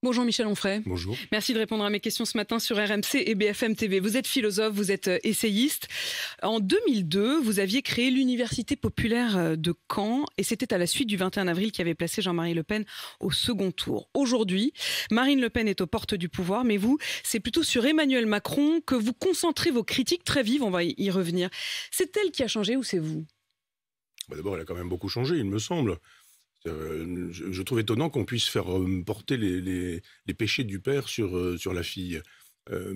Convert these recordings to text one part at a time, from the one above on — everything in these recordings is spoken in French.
Bonjour Michel Onfray. Bonjour. Merci de répondre à mes questions ce matin sur RMC et BFM TV. Vous êtes philosophe, vous êtes essayiste. En 2002, vous aviez créé l'Université populaire de Caen et c'était à la suite du 21 avril qui avait placé Jean-Marie Le Pen au second tour. Aujourd'hui, Marine Le Pen est aux portes du pouvoir, mais vous, c'est plutôt sur Emmanuel Macron que vous concentrez vos critiques très vives, on va y revenir. C'est elle qui a changé ou c'est vous ? D'abord, elle a quand même beaucoup changé, il me semble. Je trouve étonnant qu'on puisse faire porter les péchés du père sur la fille.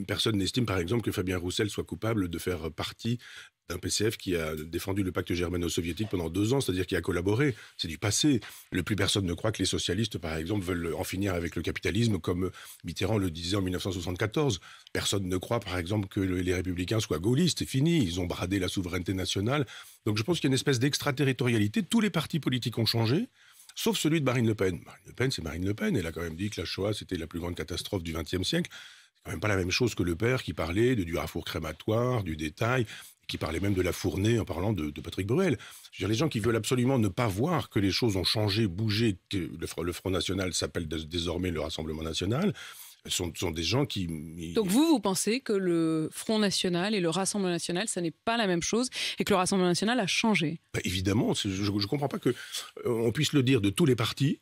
Personne n'estime, par exemple, que Fabien Roussel soit coupable de faire partie d'un PCF qui a défendu le pacte germano-soviétique pendant 2 ans, c'est-à-dire qui a collaboré. C'est du passé. Plus personne ne croit que les socialistes, par exemple, veulent en finir avec le capitalisme, comme Mitterrand le disait en 1974. Personne ne croit, par exemple, que les républicains soient gaullistes. C'est fini. Ils ont bradé la souveraineté nationale. Donc je pense qu'il y a une espèce d'extraterritorialité. Tous les partis politiques ont changé, sauf celui de Marine Le Pen. Marine Le Pen, c'est Marine Le Pen. Elle a quand même dit que la Shoah, c'était la plus grande catastrophe du XXe siècle. C'est quand même pas la même chose que le père qui parlait du rafour crématoire, du détail, qui parlait même de la fournée en parlant de Patrick Bruel. Je veux dire, les gens qui veulent absolument ne pas voir que les choses ont changé, bougé, que le Front National s'appelle désormais le Rassemblement National, sont des gens qui... Donc vous pensez que le Front National et le Rassemblement National, ça n'est pas la même chose et que le Rassemblement National a changé ? Évidemment, je ne comprends pas qu'on puisse le dire de tous les partis.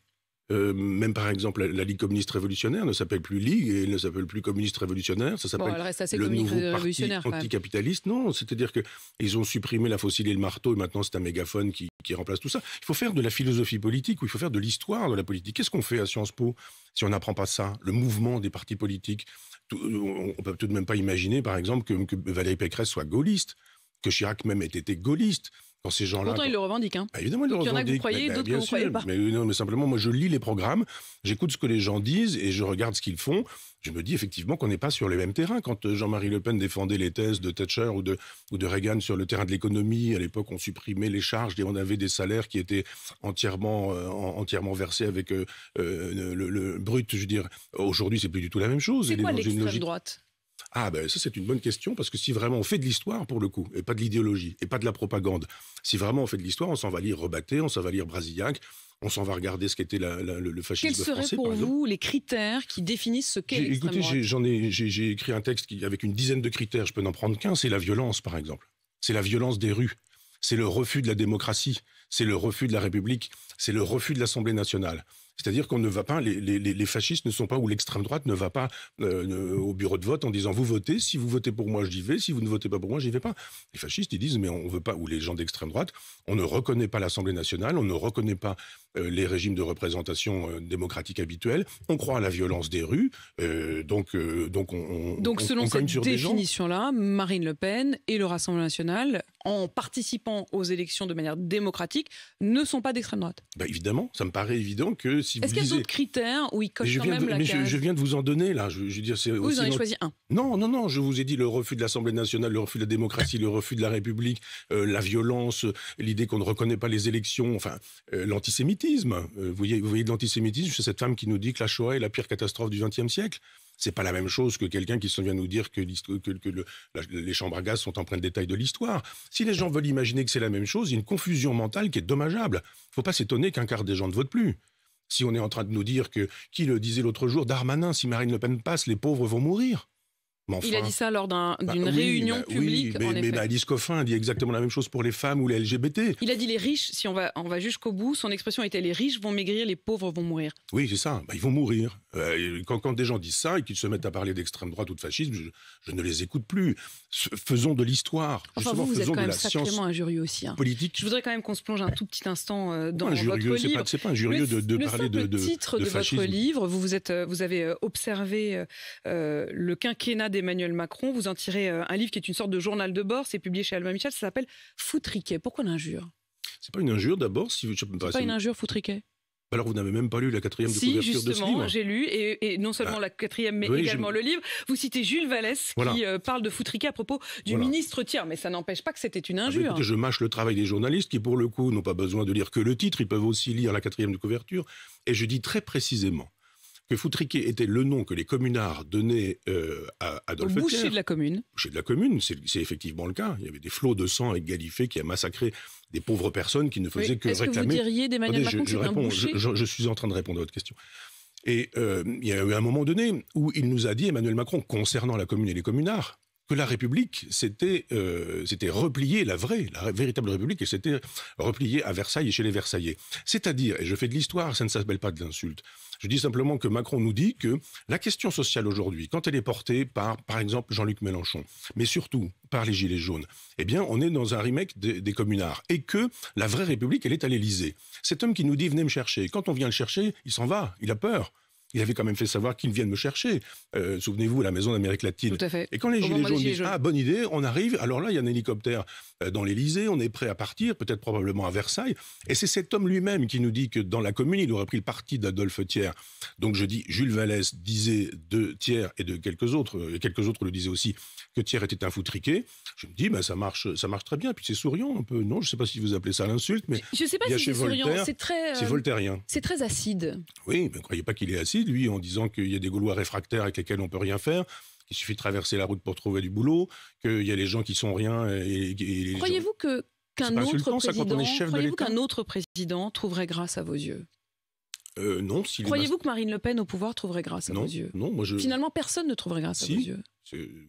Même par exemple la Ligue communiste révolutionnaire ne s'appelle plus Ligue et elle ne s'appelle plus communiste révolutionnaire, ça s'appelle le nouveau parti anticapitaliste. Non, c'est-à-dire qu'ils ont supprimé la faucille et le marteau et maintenant c'est un mégaphone qui remplace tout ça. Il faut faire de la philosophie politique ou il faut faire de l'histoire de la politique. Qu'est-ce qu'on fait à Sciences Po si on n'apprend pas ça, le mouvement des partis politiques? On peut tout de même pas imaginer par exemple que Valérie Pécresse soit gaulliste, que Chirac même ait été gaulliste. Quand ces gens-là, pourtant, ils le revendiquent. Évidemment, ils le revendiquent. Il y en a que vous croyez, d'autres que vous ne croyez pas. Mais simplement, moi, je lis les programmes, j'écoute ce que les gens disent et je regarde ce qu'ils font. Je me dis effectivement qu'on n'est pas sur les mêmes terrains. Quand Jean-Marie Le Pen défendait les thèses de Thatcher ou de Reagan sur le terrain de l'économie, à l'époque, on supprimait les charges et on avait des salaires qui étaient entièrement versés avec le brut. Je veux dire, aujourd'hui, c'est plus du tout la même chose. C'est quoi l'extrême droite ? Ça c'est une bonne question, parce que si vraiment on fait de l'histoire pour le coup, et pas de l'idéologie, et pas de la propagande, si vraiment on fait de l'histoire, on s'en va lire Rebatté, on s'en va lire Brasillac, on s'en va regarder ce qu'était le fascisme français. Quels seraient pour vous les critères qui définissent ce qu'est l'extrême droite ? Écoutez, j'ai écrit un texte avec une dizaine de critères, je peux n'en prendre qu'un, c'est la violence par exemple. C'est la violence des rues, c'est le refus de la démocratie, c'est le refus de la République, c'est le refus de l'Assemblée nationale. C'est-à-dire qu'on ne va pas, les fascistes ne sont pas, ou l'extrême droite ne va pas au bureau de vote en disant vous votez, si vous votez pour moi j'y vais, si vous ne votez pas pour moi j'y vais pas. Les fascistes ils disent mais on veut pas, ou les gens d'extrême droite, on ne reconnaît pas l'Assemblée nationale, on ne reconnaît pas les régimes de représentation démocratique habituels, on croit à la violence des rues, donc selon cette définition-là, Marine Le Pen et le Rassemblement national, en participant aux élections de manière démocratique, ne sont pas d'extrême droite. Évidemment, ça me paraît évident que si vous Est-ce qu'il y a d'autres critères où ils cochent quand même la case ? Je viens de vous en donner, là. Je veux dire, vous en avez choisi un. Non, je vous ai dit le refus de l'Assemblée nationale, le refus de la démocratie, le refus de la République, la violence, l'idée qu'on ne reconnaît pas les élections, enfin, l'antisémitisme. Vous voyez de l'antisémitisme chez cette femme qui nous dit que la Shoah est la pire catastrophe du XXe siècle. C'est pas la même chose que quelqu'un qui vient nous dire que les chambres à gaz sont empreintes de détails de l'histoire. Si les gens veulent imaginer que c'est la même chose, il y a une confusion mentale qui est dommageable. Faut pas s'étonner qu'un quart des gens ne votent plus. Si on est en train de nous dire que, qui le disait l'autre jour, Darmanin, si Marine Le Pen passe, les pauvres vont mourir. Enfin, il a dit ça lors d'une réunion publique. Mais Alice Coffin dit exactement la même chose pour les femmes ou les LGBT. Il a dit les riches, si on va jusqu'au bout, son expression était les riches vont maigrir, les pauvres vont mourir. Oui, c'est ça, ils vont mourir. Quand des gens disent ça et qu'ils se mettent à parler d'extrême droite ou de fascisme, je ne les écoute plus. Faisons de l'histoire. Enfin, vous êtes quand même sacrément injurieux aussi. Politique. Je voudrais quand même qu'on se plonge un tout petit instant dans votre livre. C'est pas injurieux de parler de fascisme. Le titre de votre livre, vous avez observé le quinquennat d'Emmanuel Macron. Vous en tirez un livre qui est une sorte de journal de bord. C'est publié chez Albin Michel. Ça s'appelle Foutriquet. Pourquoi l'injure ? C'est pas une injure d'abord. C'est pas une injure, Foutriquet ? Alors vous n'avez même pas lu la 4e de couverture de ce livre. Si, justement, j'ai lu, et non seulement la 4e, mais également le livre. Vous citez Jules Vallès qui parle de Foutriquet à propos du ministre tiers, mais ça n'empêche pas que c'était une injure. Écoutez, je mâche le travail des journalistes qui, pour le coup, n'ont pas besoin de lire que le titre, ils peuvent aussi lire la 4e de couverture, et je dis très précisément que Foutriquet était le nom que les communards donnaient à Adolphe Thiers. Au boucher de la commune. Boucher de la commune, c'est effectivement le cas. Il y avait des flots de sang avec Galifet qui a massacré des pauvres personnes qui ne faisaient que réclamer... Est-ce que vous diriez d'Emmanuel Macron que c'est un boucher ? Je suis en train de répondre à votre question. Et il y a eu un moment donné où il nous a dit, Emmanuel Macron, concernant la commune et les communards, que la République s'était repliée, la véritable République, et s'était repliée à Versailles et chez les Versaillais. C'est-à-dire, et je fais de l'histoire, ça ne s'appelle pas de l'insulte, je dis simplement que Macron nous dit que la question sociale aujourd'hui, quand elle est portée par exemple, Jean-Luc Mélenchon, mais surtout par les Gilets jaunes, eh bien, on est dans un remake des communards, et que la vraie République, elle est à l'Élysée. Cet homme qui nous dit « venez me chercher », quand on vient le chercher, il s'en va, il a peur. Il avait quand même fait savoir qu'ils viennent me chercher. Souvenez-vous, à la Maison d'Amérique latine. Tout à fait. Et quand les Gilets jaunes disent « Ah, bonne idée, on arrive », alors là, il y a un hélicoptère dans l'Élysée, on est prêt à partir, peut-être probablement à Versailles. Et c'est cet homme lui-même qui nous dit que dans la commune, il aurait pris le parti d'Adolphe Thiers. Donc je dis, Jules Vallès disait de Thiers et de quelques autres le disaient aussi, que Thiers était un foutriqué. Je me dis, ben, ça marche très bien. Puis c'est souriant un peu. Non, je ne sais pas si vous appelez ça l'insulte, mais je ne sais pas si c'est souriant, c'est voltairien. C'est très acide. Oui, mais ne croyez pas qu'il est acide, lui, en disant qu'il y a des Gaulois réfractaires avec lesquels on ne peut rien faire, qu'il suffit de traverser la route pour trouver du boulot, qu'il y a les gens qui sont rien. Croyez-vous qu'un autre président trouverait grâce à vos yeux? Non. Croyez-vous que Marine Le Pen au pouvoir trouverait grâce à vos yeux? Non, Finalement, personne ne trouverait grâce à vos yeux.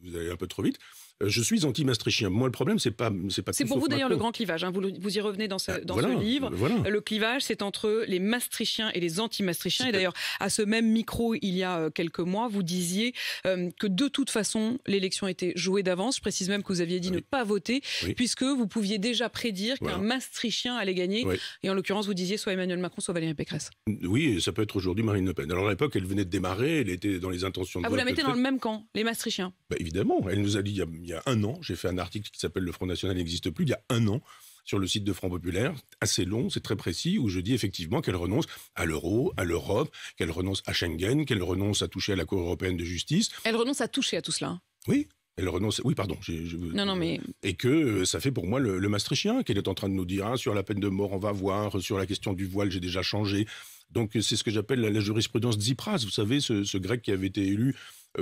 Vous allez un peu trop vite. Je suis anti-maastrichtien. Moi, le problème, c'est pas. C'est pour vous d'ailleurs le grand clivage. Hein. Vous y revenez dans ce livre. Voilà. Le clivage, c'est entre les maastrichtiens et les anti-maastrichtiens. Et d'ailleurs, à ce même micro, il y a quelques mois, vous disiez que de toute façon, l'élection était jouée d'avance. Je précise même que vous aviez dit ne pas voter, puisque vous pouviez déjà prédire qu'un maastrichtien allait gagner. Et en l'occurrence, vous disiez soit Emmanuel Macron, soit Valérie Pécresse. Oui, et ça peut être aujourd'hui Marine Le Pen. Alors à l'époque, elle venait de démarrer, elle était dans les intentions de vote. Vous la mettez dans le même camp, les maastrichtiens? Évidemment, elle nous a dit il y a un an, j'ai fait un article qui s'appelle « Le Front National n'existe plus », il y a un an, sur le site de Front Populaire, assez long, c'est très précis, où je dis effectivement qu'elle renonce à l'euro, à l'Europe, qu'elle renonce à Schengen, qu'elle renonce à toucher à la Cour européenne de justice. Elle renonce à toucher à tout cela. Oui. Elle renonce. Oui, pardon. Non, mais... Et que ça fait pour moi le maastrichtien, qu'elle est en train de nous dire sur la peine de mort, on va voir, sur la question du voile, j'ai déjà changé. Donc c'est ce que j'appelle la jurisprudence Tsipras, vous savez, ce grec qui avait été élu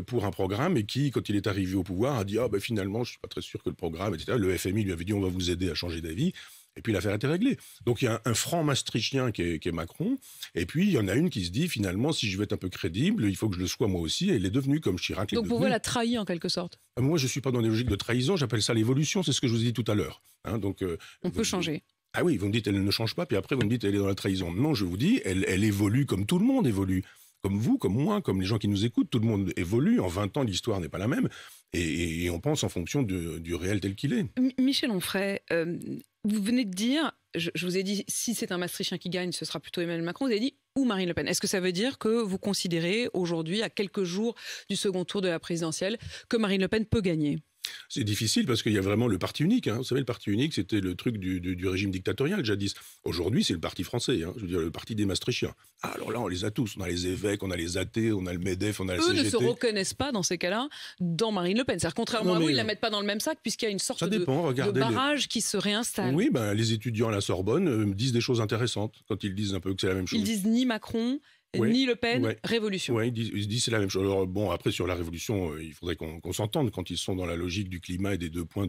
pour un programme et qui, quand il est arrivé au pouvoir, a dit finalement, je suis pas très sûr que le programme, etc. Le FMI lui avait dit on va vous aider à changer d'avis. Et puis l'affaire était réglée. Donc il y a un franc maastrichtien qui est Macron, et puis il y en a une qui se dit finalement, si je veux être un peu crédible, il faut que je le sois moi aussi, et elle est devenue comme Chirac. Donc pour vous, elle a trahi en quelque sorte? Moi, je ne suis pas dans des logiques de trahison, j'appelle ça l'évolution, c'est ce que je vous ai dit tout à l'heure. Hein, donc, on peut changer. Ah oui, vous me dites elle ne change pas, puis après vous me dites elle est dans la trahison. Non, je vous dis, elle évolue comme tout le monde évolue. Comme vous, comme moi, comme les gens qui nous écoutent, tout le monde évolue. En 20 ans, l'histoire n'est pas la même. Et on pense en fonction du réel tel qu'il est. Michel Onfray, vous venez de dire, je vous ai dit, si c'est un maastrichtien qui gagne, ce sera plutôt Emmanuel Macron. Vous avez dit, ou Marine Le Pen. Est-ce que ça veut dire que vous considérez aujourd'hui, à quelques jours du second tour de la présidentielle, que Marine Le Pen peut gagner? C'est difficile parce qu'il y a vraiment le parti unique. Hein. Vous savez, le parti unique, c'était le truc du régime dictatorial jadis. Aujourd'hui, c'est le parti français, hein. Je veux dire, le parti des maastrichtiens. Ah, alors là, on les a tous. On a les évêques, on a les athées, on a le MEDEF, on a la CGT. Eux ne se reconnaissent pas dans ces cas-là dans Marine Le Pen. C'est-à-dire, contrairement à vous, ils ne la mettent pas dans le même sac puisqu'il y a une sorte de barrage qui se réinstalle. Oui, les étudiants à la Sorbonne disent des choses intéressantes quand ils disent un peu que c'est la même chose. Ils disent ni Macron... ni Le Pen, révolution. Oui, ils disent c'est la même chose. Alors bon, après sur la révolution, il faudrait qu'on s'entende quand ils sont dans la logique du climat et des 2 points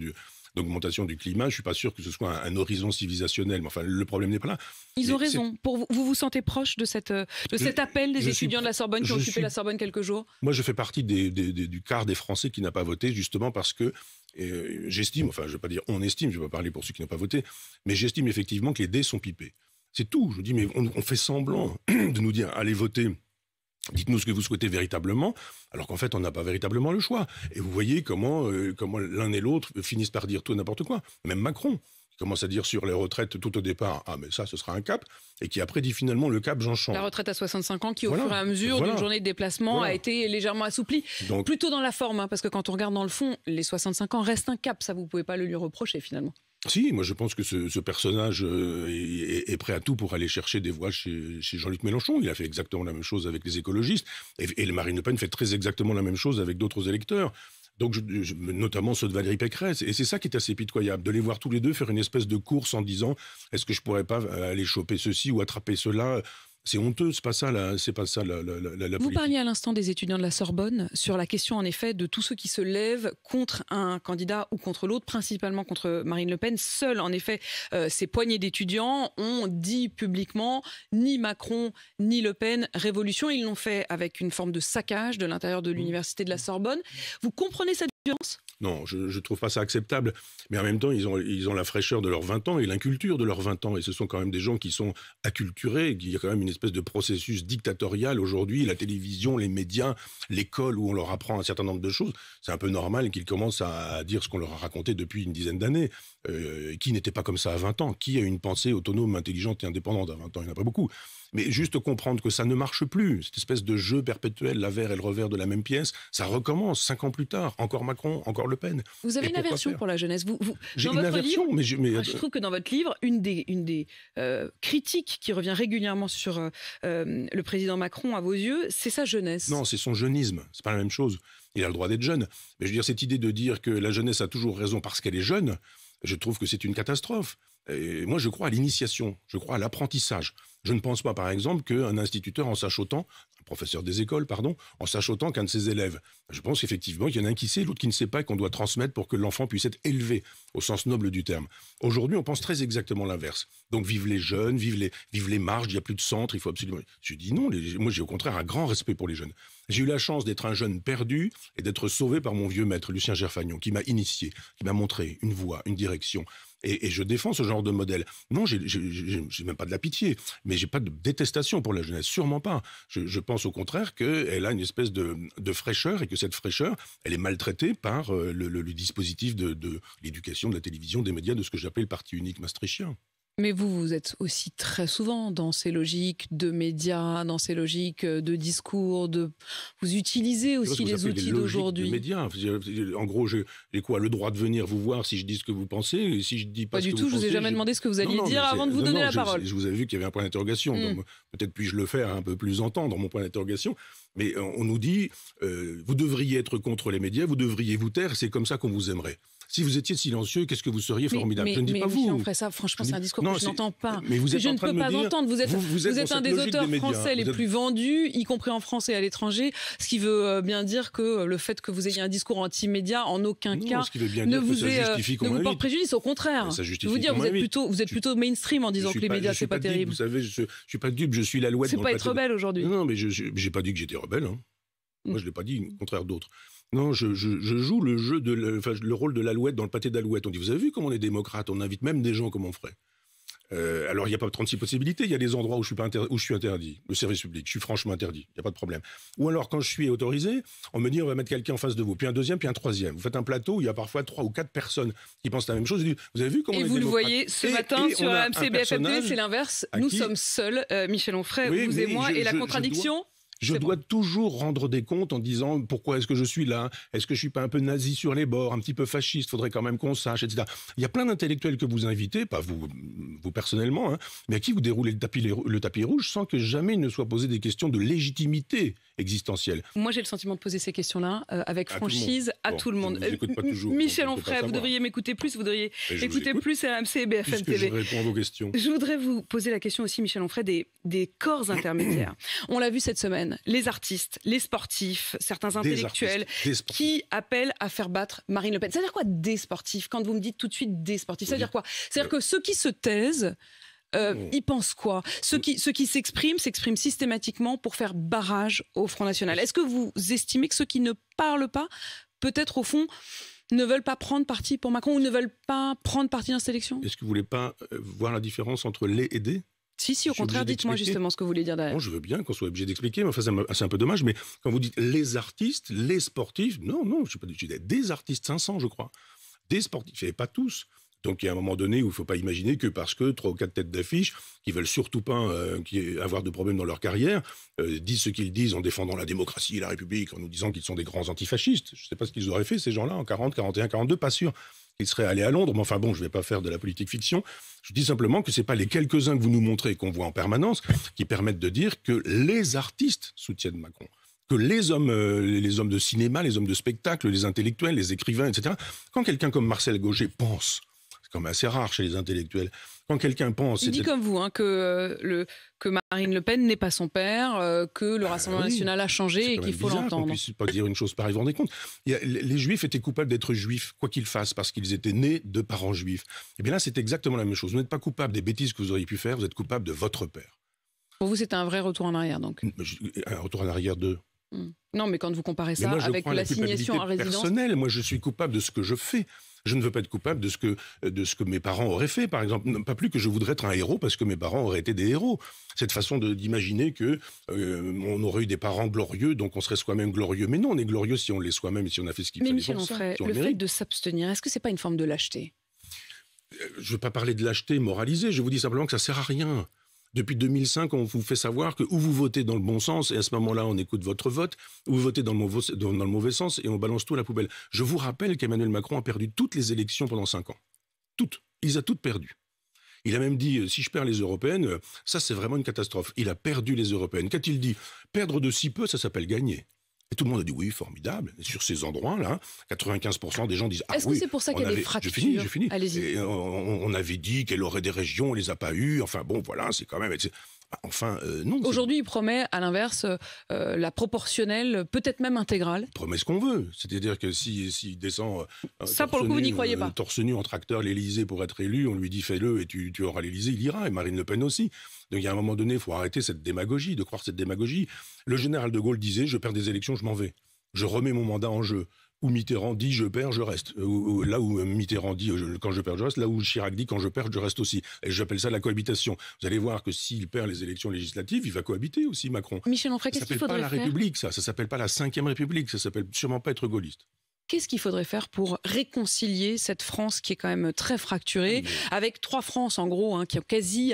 d'augmentation du climat. Je suis pas sûr que ce soit un horizon civilisationnel, mais enfin le problème n'est pas là. Ils ont raison. Pour vous vous sentez proche de cet appel des étudiants de la Sorbonne qui ont occupé la Sorbonne quelques jours? Moi, je fais partie du quart des Français qui n'a pas voté, justement parce que j'estime, enfin je vais pas dire on estime, je vais pas parler pour ceux qui n'ont pas voté, mais j'estime effectivement que les dés sont pipés. C'est tout. Je dis, mais on fait semblant de nous dire, allez voter, dites-nous ce que vous souhaitez véritablement, alors qu'en fait, on n'a pas véritablement le choix. Et vous voyez comment l'un et l'autre finissent par dire tout et n'importe quoi. Même Macron, qui commence à dire sur les retraites tout au départ, ah mais ça, ce sera un cap, et qui après dit finalement, le cap, j'en change. La retraite à 65 ans qui, au fur et à mesure d'une journée de déplacement, a été légèrement assouplie. Donc, plutôt dans la forme, hein, parce que quand on regarde dans le fond, les 65 ans restent un cap, ça vous ne pouvez pas le lui reprocher finalement. Si, moi je pense que ce personnage est prêt à tout pour aller chercher des voix chez Jean-Luc Mélenchon. Il a fait exactement la même chose avec les écologistes. Et Marine Le Pen fait très exactement la même chose avec d'autres électeurs. Donc, notamment ceux de Valérie Pécresse. Et c'est ça qui est assez pitoyable, de les voir tous les deux faire une espèce de course en disant « Est-ce que je pourrais pas aller choper ceci ou attraper cela ?» C'est honteux, c'est pas ça la Vous politique. parliez à l'instant des étudiants de la Sorbonne sur la question en effet de tous ceux qui se lèvent contre un candidat ou contre l'autre, principalement contre Marine Le Pen. Seuls en effet ces poignées d'étudiants ont dit publiquement ni Macron ni Le Pen révolution. Ils l'ont fait avec une forme de saccage de l'intérieur de l'université de la Sorbonne. Vous comprenez cette violence ? Non, je ne trouve pas ça acceptable. Mais en même temps, ils ont la fraîcheur de leurs 20 ans et l'inculture de leurs 20 ans. Et ce sont quand même des gens qui sont acculturés. Il y a quand même une espèce de processus dictatorial aujourd'hui. La télévision, les médias, l'école où on leur apprend un certain nombre de choses. C'est un peu normal qu'ils commencent à dire ce qu'on leur a raconté depuis une dizaine d'années. Qui n'était pas comme ça à 20 ans? Qui a une pensée autonome, intelligente et indépendante à 20 ans? Il n'y en a pas beaucoup. Mais juste comprendre que ça ne marche plus, cette espèce de jeu perpétuel, l'avers et le revers de la même pièce, ça recommence 5 ans plus tard, encore Macron, encore Le Pen. Vous avez une aversion pour la jeunesse. J'ai une aversion, je trouve que dans votre livre, une des critiques qui revient régulièrement sur le président Macron à vos yeux, c'est sa jeunesse. Non, c'est son jeunisme, c'est pas la même chose. Il a le droit d'être jeune. Mais je veux dire, cette idée de dire que la jeunesse a toujours raison parce qu'elle est jeune, je trouve que c'est une catastrophe. Et moi, je crois à l'initiation, je crois à l'apprentissage. Je ne pense pas, par exemple, qu'un instituteur en sache autant, un professeur des écoles, pardon, en sache autant qu'un de ses élèves. Je pense effectivement qu'il y en a un qui sait, l'autre qui ne sait pas, et qu'on doit transmettre pour que l'enfant puisse être élevé, au sens noble du terme. Aujourd'hui, on pense très exactement l'inverse. Donc, vive les jeunes, vive les marges, il n'y a plus de centre, il faut absolument... Je dis non, moi j'ai au contraire un grand respect pour les jeunes. J'ai eu la chance d'être un jeune perdu et d'être sauvé par mon vieux maître, Lucien Gerfagnon, qui m'a initié, qui m'a montré une voie, une direction. Et je défends ce genre de modèle. Non, j'ai même pas de la pitié, mais j'ai pas de détestation pour la jeunesse, sûrement pas. Je pense au contraire qu'elle a une espèce de fraîcheur et que cette fraîcheur, elle est maltraitée par le dispositif de l'éducation, de la télévision, des médias, de ce que j'appelais le parti unique maastrichtien. Mais vous êtes aussi très souvent dans ces logiques de médias, dans ces logiques de discours, vous utilisez aussi les outils d'aujourd'hui. Médias. En gros, j'ai quoi, le droit de venir vous voir si je dis ce que vous pensez, et si je dis pas ce que vous pensez. Pas du tout, je vous ai jamais demandé ce que vous alliez dire avant de vous donner la parole. Je vous avais vu qu'il y avait un point d'interrogation, donc peut-être puis-je le faire un peu plus entendre, mon point d'interrogation. Mais on nous dit, vous devriez être contre les médias, vous devriez vous taire, c'est comme ça qu'on vous aimerait. Si vous étiez silencieux, qu'est-ce que vous seriez formidable? Je ne dis pas vous. Michel, ça, franchement, c'est un discours que je n'entends pas. Mais vous êtes je en ne train peux de pas me dire, entendre. Vous êtes un des auteurs français les plus vendus, y compris en France et à l'étranger, ce qui veut bien dire que le fait que vous ayez un discours anti-média, en aucun cas, ne vous porte préjudice. Au contraire. Je veux dire, vous êtes plutôt mainstream en disant que les médias, c'est pas terrible. Vous savez, je suis pas dupe, je suis l'alouette. C'est pas être rebelle aujourd'hui. Non, mais j'ai pas dit que j'étais rebelle. Moi, je l'ai pas dit, au contraire d'autres. Non, je joue le rôle de l'alouette dans le pâté d'alouette. On dit, vous avez vu comment on est démocrate, on invite même des gens comme on ferait. Alors, il n'y a pas 36 possibilités, il y a des endroits où je suis interdit. Le service public, je suis franchement interdit, il n'y a pas de problème. Ou alors, quand je suis autorisé, on me dit, on va mettre quelqu'un en face de vous, puis un deuxième, puis un troisième. Vous faites un plateau où il y a parfois 3 ou 4 personnes qui pensent la même chose. Vous avez vu comment on est démocrate? Et vous le voyez ce matin sur RMC BFM TV, c'est l'inverse. Nous sommes seuls, Michel Onfray, vous et moi, et la contradiction... Je dois toujours rendre des comptes en disant pourquoi est-ce que je suis là? Est-ce que je suis pas un peu nazi sur les bords, un petit peu fasciste? Faudrait quand même qu'on sache, etc. Il y a plein d'intellectuels que vous invitez, pas vous personnellement, mais à qui vous déroulez le tapis rouge sans que jamais il ne soit posé des questions de légitimité existentielle. Moi, j'ai le sentiment de poser ces questions-là avec franchise à tout le monde. Je vous écoute pas toujours, Michel Onfray, vous devriez m'écouter plus, vous devriez écouter plus RMC et BFM TV. Je réponds à vos questions. Je voudrais vous poser la question aussi, Michel Onfray, des corps intermédiaires. On l'a vu cette semaine, les artistes, les sportifs, certains intellectuels qui appellent à faire battre Marine Le Pen. Ça veut dire quoi des sportifs? Quand vous me dites tout de suite des sportifs, ça veut dire quoi? C'est-à-dire que ceux qui se taisent, ils pensent quoi? Ceux qui s'expriment systématiquement pour faire barrage au Front National. Est-ce que vous estimez que ceux qui ne parlent pas, peut-être au fond, ne veulent pas prendre parti pour Macron ou ne veulnt pas prendre parti dans cette élection? Est-ce que vous ne voulez pas voir la différence entre les et des? Si, au contraire, dites-moi justement ce que vous voulez dire derrière. Non, je veux bien qu'on soit obligé d'expliquer, mais enfin, c'est un peu dommage. Mais quand vous dites les artistes, les sportifs, non, je ne suis pas du tout. Des artistes, 500, je crois. Des sportifs, et pas tous. Donc, il y a un moment donné où il ne faut pas imaginer que parce que 3 ou 4 têtes d'affiche, qui veulent surtout pas avoir de problèmes dans leur carrière, disent ce qu'ils disent en défendant la démocratie et la République, en nous disant qu'ils sont des grands antifascistes. Je ne sais pas ce qu'ils auraient fait, ces gens-là, en 40, 41, 42, pas sûr qu'ils seraient allés à Londres. Mais enfin bon, je ne vais pas faire de la politique fiction. Je dis simplement que ce n'est pas les quelques-uns que vous nous montrez et qu'on voit en permanence qui permettent de dire que les artistes soutiennent Macron. Que les hommes de cinéma, les hommes de spectacle, les intellectuels, les écrivains, etc., quand quelqu'un comme Marcel Gauger pense quand même assez rare chez les intellectuels. Quand quelqu'un pense... Il dit comme vous que Marine Le Pen n'est pas son père, que le Rassemblement national a changé et qu'il faut l'entendre. On ne puisse pas dire une chose pareille, vous vous rendez compte. Les Juifs étaient coupables d'être juifs, quoi qu'ils fassent, parce qu'ils étaient nés de parents juifs. Et bien là, c'est exactement la même chose. Vous n'êtes pas coupable des bêtises que vous auriez pu faire, vous êtes coupable de votre père. Pour vous, c'est un vrai retour en arrière, donc. Un retour en arrière de... Non, mais quand vous comparez ça avec l'assignation à résidence... personnelle, moi je suis coupable de ce que je fais. Je ne veux pas être coupable de ce que mes parents auraient fait, par exemple. Pas plus que je voudrais être un héros parce que mes parents auraient été des héros. Cette façon d'imaginer que on aurait eu des parents glorieux, donc on serait soi-même glorieux. Mais non, on est glorieux si on l'est soi-même et si on a fait ce qu'il fallait pour ça. Mais Michel Onfray, le fait de s'abstenir, est-ce que c'est pas une forme de lâcheté? Je ne veux pas parler de lâcheté moralisée, je vous dis simplement que ça sert à rien. Depuis 2005, on vous fait savoir que ou vous votez dans le bon sens, et à ce moment-là, on écoute votre vote, ou vous votez dans le mauvais sens, et on balance tout à la poubelle. Je vous rappelle qu'Emmanuel Macron a perdu toutes les élections pendant 5 ans. Toutes. Il les a toutes perdues. Il a même dit, si je perds les européennes, ça c'est vraiment une catastrophe. Il a perdu les européennes. Qu'a-t-il dit? Perdre de si peu, ça s'appelle gagner. Et tout le monde a dit oui, formidable. Et sur ces endroits-là, 95% des gens disent Est-ce que c'est pour ça qu'il y a des fractures? Je finis. Allez-y. On avait dit qu'elle aurait des régions, on les a pas eues. Enfin bon, voilà, c'est quand même... Enfin, non. Aujourd'hui, il promet, à l'inverse, la proportionnelle, peut-être même intégrale. Il promet ce qu'on veut. C'est-à-dire que s'il descend... ça, pour le coup, vous n'y croyez pas. Torse nu en tracteur l'Élysée pour être élu, on lui dit fais-le et tu auras l'Élysée, il ira. Et Marine Le Pen aussi. Donc il y a un moment donné, il faut arrêter cette démagogie, de croire cette démagogie. Le général de Gaulle disait, je perds des élections, je m'en vais. Je remets mon mandat en jeu. Où Mitterrand dit je perds, je reste. Là où Mitterrand dit quand je perds, je reste. Là où Chirac dit quand je perds, je reste aussi. Et j'appelle ça la cohabitation. Vous allez voir que s'il perd les élections législatives, il va cohabiter aussi, Macron. Michel Onfray, qu'est-ce qu'il faudrait faire? Ça s'appelle pas la République, ça. Ça s'appelle pas la 5e République. Ça s'appelle sûrement pas être gaulliste. Qu'est-ce qu'il faudrait faire pour réconcilier cette France qui est quand même très fracturée, avec 3 Frances en gros, qui ont quasi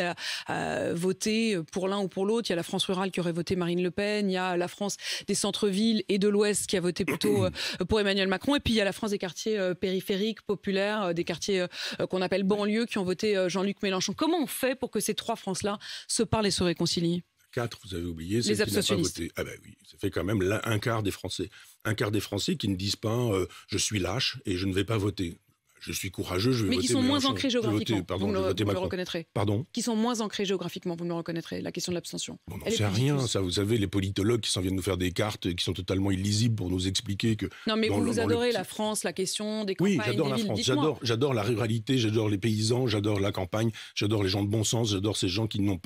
voté pour l'un ou pour l'autre? Il y a la France rurale qui aurait voté Marine Le Pen, il y a la France des centres-villes et de l'Ouest qui a voté plutôt pour Emmanuel Macron, et puis il y a la France des quartiers périphériques, populaires, des quartiers qu'on appelle banlieues qui ont voté Jean-Luc Mélenchon. Comment on fait pour que ces 3 Frances-là se parlent et se réconcilient? 4, vous avez oublié, les abstentionnistes. Qui n'a pas voté. Ah ben oui, ça fait quand même un quart des Français. Un quart des Français qui ne disent pas je suis lâche et je ne vais pas voter. Je suis courageux, je vais voter. Mais qui sont moins ancrés géographiquement, vous me le reconnaîtrez. Pardon? Qui sont moins ancrés géographiquement, vous me le reconnaîtrez, la question de l'abstention. On n'en sait rien, ça. Vous savez, les politologues qui s'en viennent nous faire des cartes qui sont totalement illisibles pour nous expliquer que... Non, mais vous adorez la France, la question des campagnes, oui, j'adore la France. J'adore la ruralité, j'adore les paysans, j'adore la campagne, j'adore les gens de bon sens, j'adore ces gens qui ne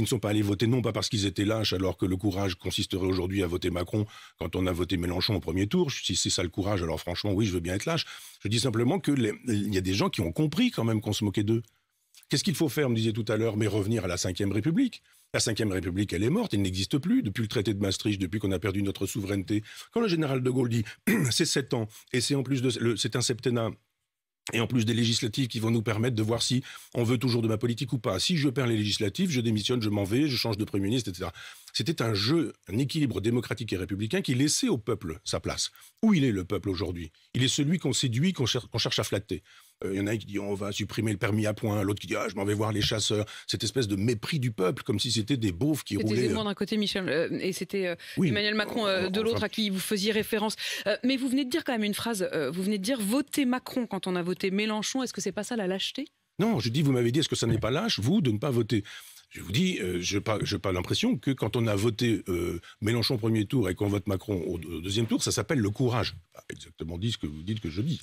sont pas allés voter, non pas parce qu'ils étaient lâches, alors que le courage consisterait aujourd'hui à voter Macron quand on a voté Mélenchon au premier tour. Si c'est ça le courage, alors franchement, oui, je veux bien être lâche. Je dis simplement qu'il y a des gens qui ont compris quand même qu'on se moquait d'eux. Qu'est-ce qu'il faut faire, me disiez tout à l'heure, mais revenir à la 5e République. La 5e République, elle est morte, elle n'existe plus depuis le traité de Maastricht, depuis qu'on a perdu notre souveraineté. Quand le général de Gaulle dit c'est 7 ans, et c'est en plus c'est un septennat, et en plus des législatives qui vont nous permettre de voir si on veut toujours de ma politique ou pas. Si je perds les législatives, je démissionne, je m'en vais, je change de Premier ministre, etc. C'était un jeu, un équilibre démocratique et républicain qui laissait au peuple sa place. Où il est le peuple aujourd'hui? Il est celui qu'on séduit, qu'on cherche à flatter. Il y en a un qui dit on va supprimer le permis à points, l'autre qui dit je m'en vais voir les chasseurs. Cette espèce de mépris du peuple, comme si c'était des beaufs qui roulaient. C'était Zemmour d'un côté, Michel, et c'était Emmanuel Macron de l'autre, à qui vous faisiez référence. Mais vous venez de dire quand même une phrase, vous venez de dire voter Macron quand on a voté Mélenchon. Est-ce que c'est pas ça la lâcheté? Non, je dis, vous m'avez dit, est-ce que ça n'est pas lâche, vous, de ne pas voter? Je vous dis, je n'ai pas l'impression que quand on a voté Mélenchon au premier tour et qu'on vote Macron au deuxième tour, ça s'appelle le courage. Pas exactement dit ce que vous dites que je dis.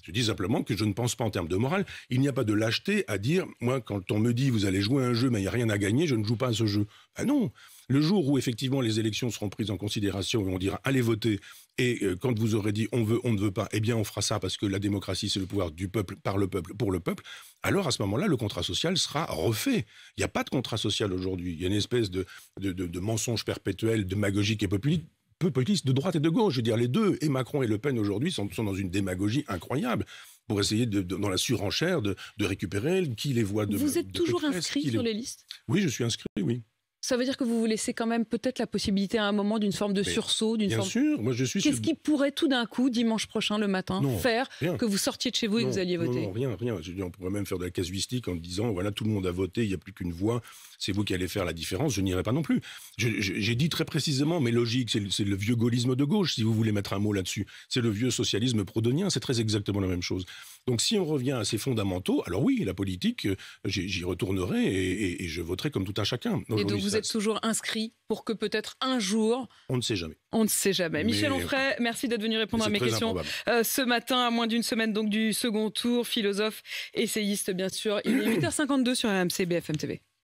Je dis simplement que je ne pense pas en termes de morale. Il n'y a pas de lâcheté à dire, moi, quand on me dit vous allez jouer à un jeu mais il n'y a rien à gagner, je ne joue pas à ce jeu. Ah non. Le jour où effectivement les élections seront prises en considération et on dira allez voter, et quand vous aurez dit on veut, on ne veut pas, eh bien on fera ça parce que la démocratie c'est le pouvoir du peuple, par le peuple, pour le peuple, alors à ce moment-là le contrat social sera refait. Il n'y a pas de contrat social aujourd'hui. Il y a une espèce de mensonge perpétuel, démagogique et populiste de droite et de gauche. Je veux dire, les deux, et Macron et Le Pen aujourd'hui, sont dans une démagogie incroyable pour essayer, dans la surenchère, de récupérer qui les voix de... Vous êtes toujours inscrit sur les listes? Oui, je suis inscrit, oui. Ça veut dire que vous vous laissez quand même peut-être la possibilité à un moment d'une forme de sursaut, d'une Bien forme... sûr, moi je suis... Qu'est-ce qui pourrait tout d'un coup, dimanche prochain, le matin, faire rien. que vous sortiez de chez vous et que vous alliez voter? Non, rien. Je veux dire, on pourrait même faire de la casuistique en disant, voilà, tout le monde a voté, il n'y a plus qu'une voix, c'est vous qui allez faire la différence, je n'irai pas non plus. J'ai dit très précisément, mais logique, c'est le vieux gaullisme de gauche, si vous voulez mettre un mot là-dessus. C'est le vieux socialisme proudhonien, c'est très exactement la même chose. Donc si on revient à ces fondamentaux, alors oui, la politique, j'y retournerai et je voterai comme tout un chacun. Et donc vous êtes toujours inscrit pour que peut-être un jour... On ne sait jamais. On ne sait jamais. Michel Onfray, merci d'être venu répondre à mes questions ce matin, à moins d'une semaine donc du second tour. Philosophe, essayiste bien sûr. Il est 8h52 sur RMC BFM TV.